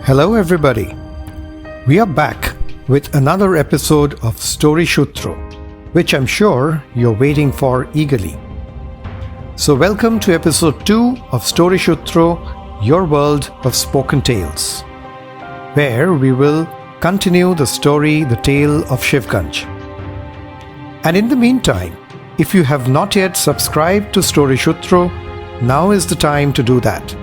Hello everybody. We are back with another episode of Story Shutro, which I'm sure you're waiting for eagerly. So welcome to episode 2 of Story Shutro, your world of spoken tales, where we will continue the story, the Tale of Shivgunj. And in the meantime, if you have not yet subscribed to Story Shutro, now is the time to do that.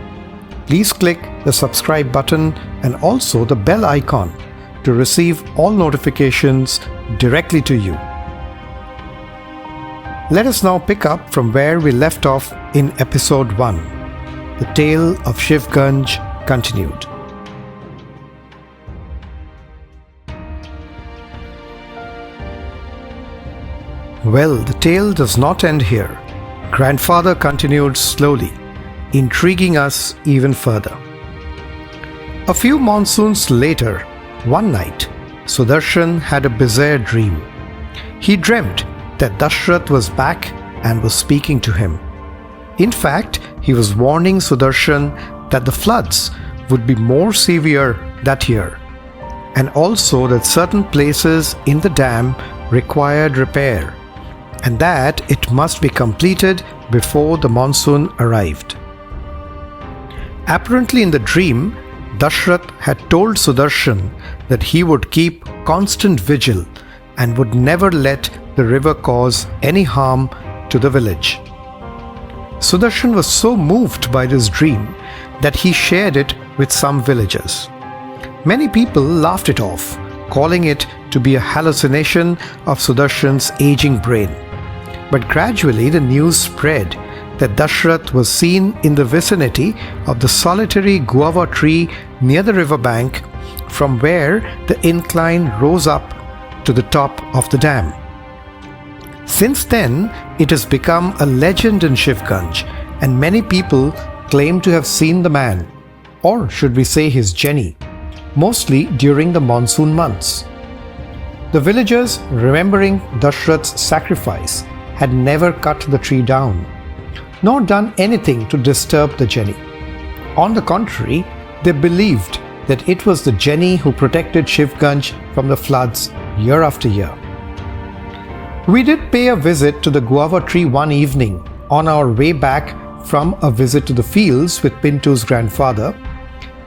Please click the subscribe button and also the bell icon to receive all notifications directly to you. Let us now pick up from where we left off in episode 1, the Tale of Shivgunj continued. Well, the tale does not end here. Grandfather continued slowly, intriguing us even further. A few monsoons later, one night, Sudarshan had a bizarre dream. He dreamt that Dashrath was back and was speaking to him. In fact, he was warning Sudarshan that the floods would be more severe that year, and also that certain places in the dam required repair, and that it must be completed before the monsoon arrived. Apparently in the dream, Dashrath had told Sudarshan that he would keep constant vigil and would never let the river cause any harm to the village. Sudarshan was so moved by this dream that he shared it with some villagers. Many people laughed it off, calling it to be a hallucination of Sudarshan's aging brain. But gradually the news spread that Dashrath was seen in the vicinity of the solitary guava tree near the riverbank, from where the incline rose up to the top of the dam. Since then, it has become a legend in Shivgunj, and many people claim to have seen the man, or should we say his Jenny, mostly during the monsoon months. The villagers, remembering Dashrath's sacrifice, had never cut the tree down, nor done anything to disturb the Jenny. On the contrary, they believed that it was the Jenny who protected Shivgunj from the floods year after year. We did pay a visit to the guava tree one evening on our way back from a visit to the fields with Pintu's grandfather,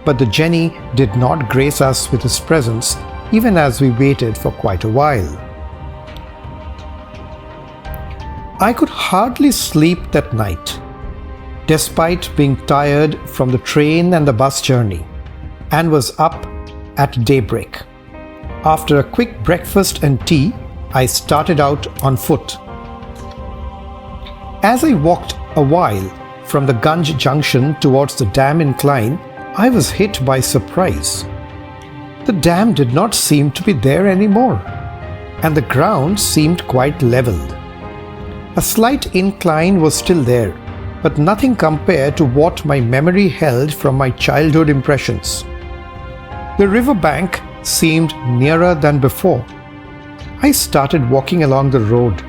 but the Jenny did not grace us with his presence even as we waited for quite a while. I could hardly sleep that night, despite being tired from the train and the bus journey, and was up at daybreak. After a quick breakfast and tea, I started out on foot. As I walked a while from the Gunj junction towards the dam incline, I was hit by surprise. The dam did not seem to be there anymore, and the ground seemed quite leveled. A slight incline was still there, but nothing compared to what my memory held from my childhood impressions. The riverbank seemed nearer than before. I started walking along the road,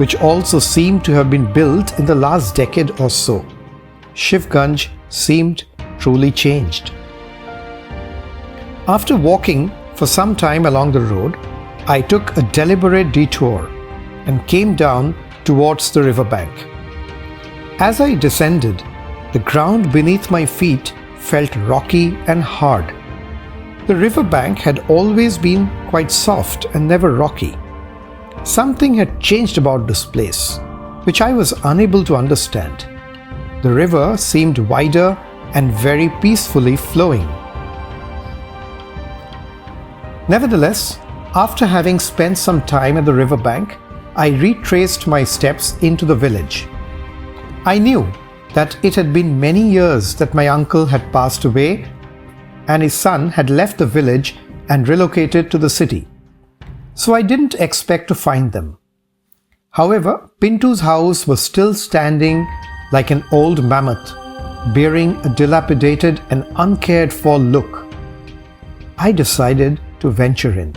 which also seemed to have been built in the last decade or so. Shivgunj seemed truly changed. After walking for some time along the road, I took a deliberate detour and came down towards the riverbank. As I descended, the ground beneath my feet felt rocky and hard. The riverbank had always been quite soft and never rocky. Something had changed about this place, which I was unable to understand. The river seemed wider and very peacefully flowing. Nevertheless, after having spent some time at the riverbank, I retraced my steps into the village. I knew that it had been many years that my uncle had passed away and his son had left the village and relocated to the city, so I didn't expect to find them. However, Pintu's house was still standing like an old mammoth, bearing a dilapidated and uncared for look. I decided to venture in.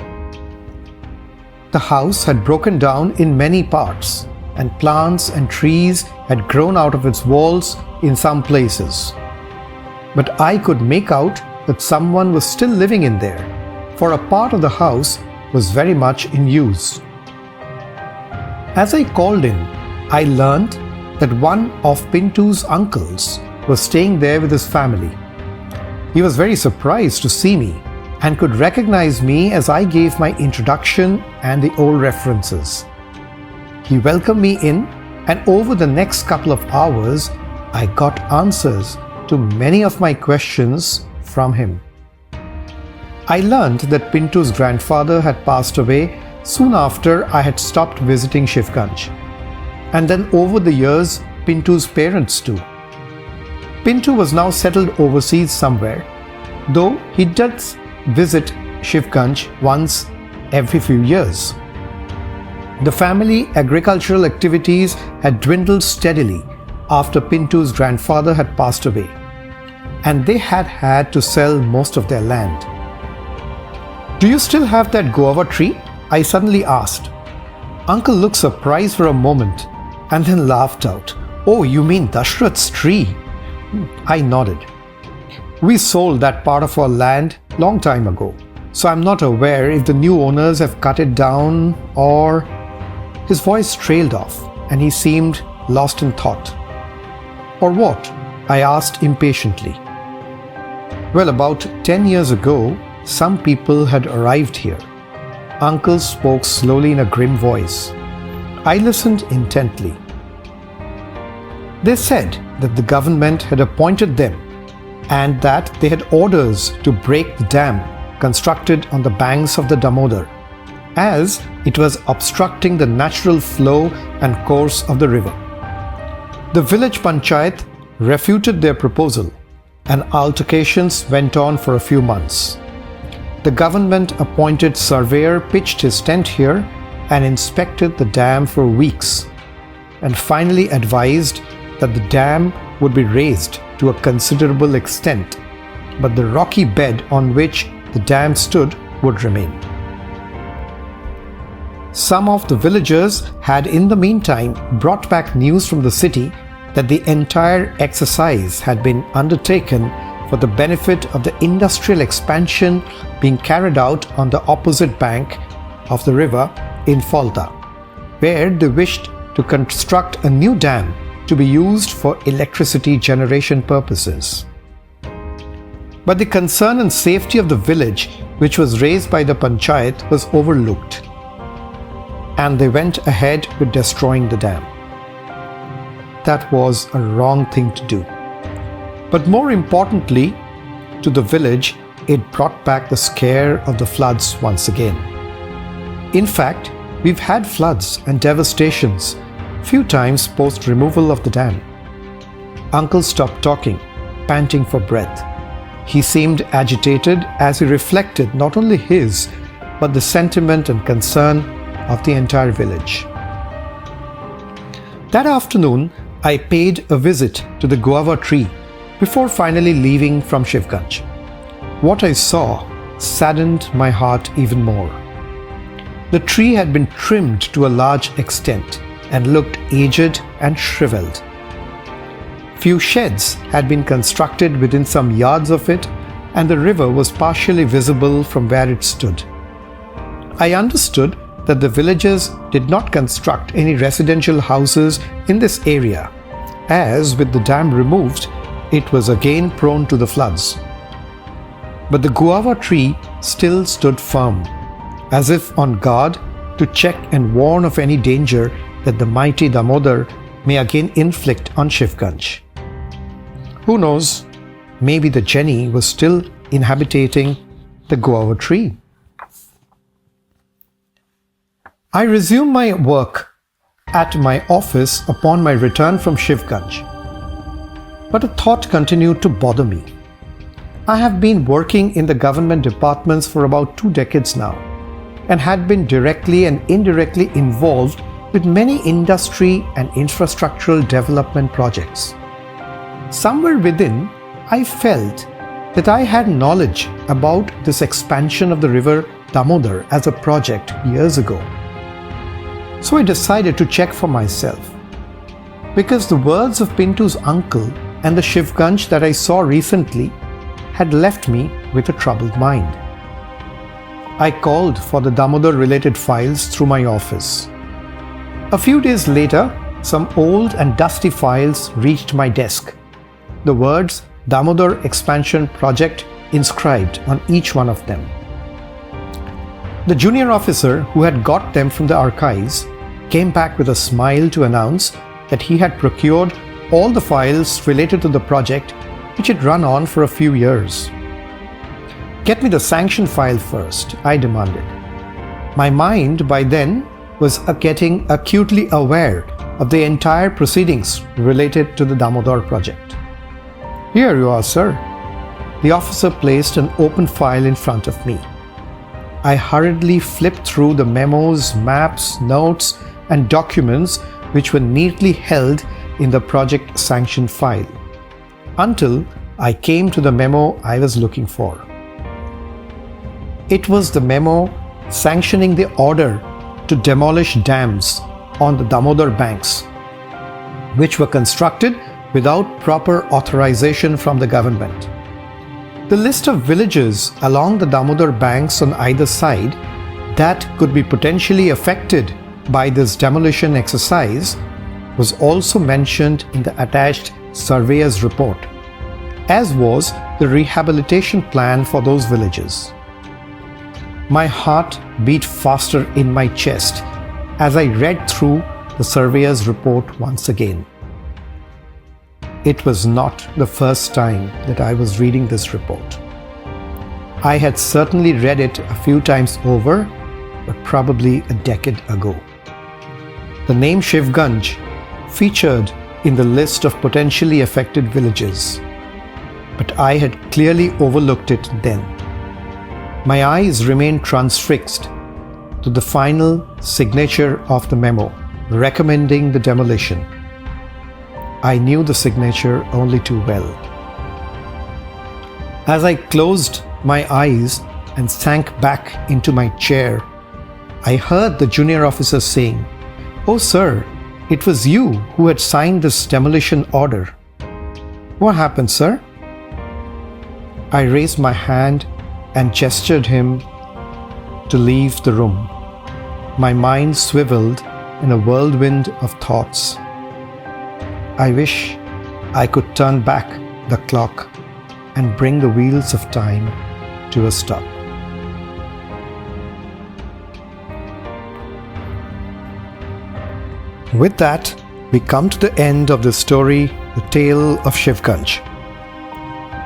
The house had broken down in many parts, and plants and trees had grown out of its walls in some places. But I could make out that someone was still living in there, for a part of the house was very much in use. As I called in, I learned that one of Pintu's uncles was staying there with his family. He was very surprised to see me and could recognize me as I gave my introduction and the old references. He welcomed me in, and over the next couple of hours, I got answers to many of my questions from him. I learned that Pintu's grandfather had passed away soon after I had stopped visiting Shivgunj, and then over the years, Pintu's parents too. Pintu was now settled overseas somewhere, though he does visit Shivgunj once every few years. The family agricultural activities had dwindled steadily after Pintu's grandfather had passed away, and they had to sell most of their land. "Do you still have that guava tree?" I suddenly asked. Uncle looked surprised for a moment and then laughed out. "Oh, you mean Dashrath's tree?" I nodded. "We sold that part of our land long time ago, so I'm not aware if the new owners have cut it down or..." His voice trailed off and he seemed lost in thought. "Or what?" I asked impatiently. "Well, about 10 years ago, some people had arrived here." Uncle spoke slowly in a grim voice. I listened intently. "They said that the government had appointed them and that they had orders to break the dam constructed on the banks of the Damodar, as it was obstructing the natural flow and course of the river. The village panchayat refuted their proposal, and altercations went on for a few months. The government-appointed surveyor pitched his tent here and inspected the dam for weeks, and finally advised that the dam would be raised to a considerable extent, but the rocky bed on which the dam stood would remain. Some of the villagers had in the meantime brought back news from the city that the entire exercise had been undertaken for the benefit of the industrial expansion being carried out on the opposite bank of the river in Falta, where they wished to construct a new dam to be used for electricity generation purposes. But the concern and safety of the village, which was raised by the panchayat, was overlooked, and they went ahead with destroying the dam. That was a wrong thing to do. But more importantly, to the village, it brought back the scare of the floods once again. In fact, we've had floods and devastations few times post removal of the dam. Uncle stopped talking, panting for breath. He seemed agitated as he reflected not only his, but the sentiment and concern of the entire village. That afternoon, I paid a visit to the guava tree before finally leaving from Shivgunj. What I saw saddened my heart even more. The tree had been trimmed to a large extent and looked aged and shriveled. Few sheds had been constructed within some yards of it, and the river was partially visible from where it stood. I understood that the villagers did not construct any residential houses in this area, as with the dam removed, it was again prone to the floods. But the guava tree still stood firm, as if on guard to check and warn of any danger that the mighty Damodar may again inflict on Shivgunj. Who knows, maybe the Jenny was still inhabiting the guava tree. I resumed my work at my office upon my return from Shivgunj. But a thought continued to bother me. I have been working in the government departments for about 2 decades now, and had been directly and indirectly involved with many industry and infrastructural development projects. Somewhere within, I felt that I had knowledge about this expansion of the river Damodar as a project years ago. So I decided to check for myself, because the words of Pintu's uncle and the Shivgunj that I saw recently had left me with a troubled mind. I called for the Damodar-related files through my office. A few days later, some old and dusty files reached my desk. The words Damodar Expansion Project inscribed on each one of them. The junior officer who had got them from the archives came back with a smile to announce that he had procured all the files related to the project, which had run on for a few years. "Get me the sanction file first," I demanded. My mind by then was getting acutely aware of the entire proceedings related to the Damodar project. "Here you are, sir." The officer placed an open file in front of me. I hurriedly flipped through the memos, maps, notes, and documents which were neatly held in the project sanction file, until I came to the memo I was looking for. It was the memo sanctioning the order to demolish dams on the Damodar banks, which were constructed without proper authorization from the government. The list of villages along the Damodar banks on either side that could be potentially affected by this demolition exercise was also mentioned in the attached surveyor's report, as was the rehabilitation plan for those villages. My heart beat faster in my chest as I read through the surveyor's report once again. It was not the first time that I was reading this report. I had certainly read it a few times over, but probably a decade ago. The name Shivgunj featured in the list of potentially affected villages, but I had clearly overlooked it then. My eyes remained transfixed to the final signature of the memo recommending the demolition. I knew the signature only too well. As I closed my eyes and sank back into my chair, I heard the junior officer saying, "Oh sir, it was you who had signed this demolition order." "What happened, sir?" I raised my hand and gestured him to leave the room. My mind swiveled in a whirlwind of thoughts. I wish I could turn back the clock and bring the wheels of time to a stop. With that, we come to the end of the story, The Tale of Shivgunj.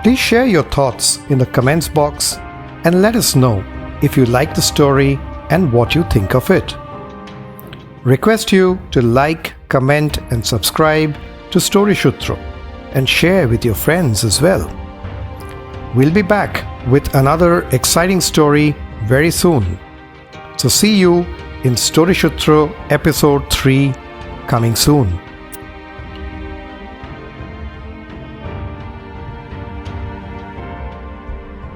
Please share your thoughts in the comments box and let us know if you like the story and what you think of it. Request you to like, comment and subscribe to Story Shutro and share with your friends as well. We'll be back with another exciting story very soon. So see you in Story Shutro episode 3 coming soon.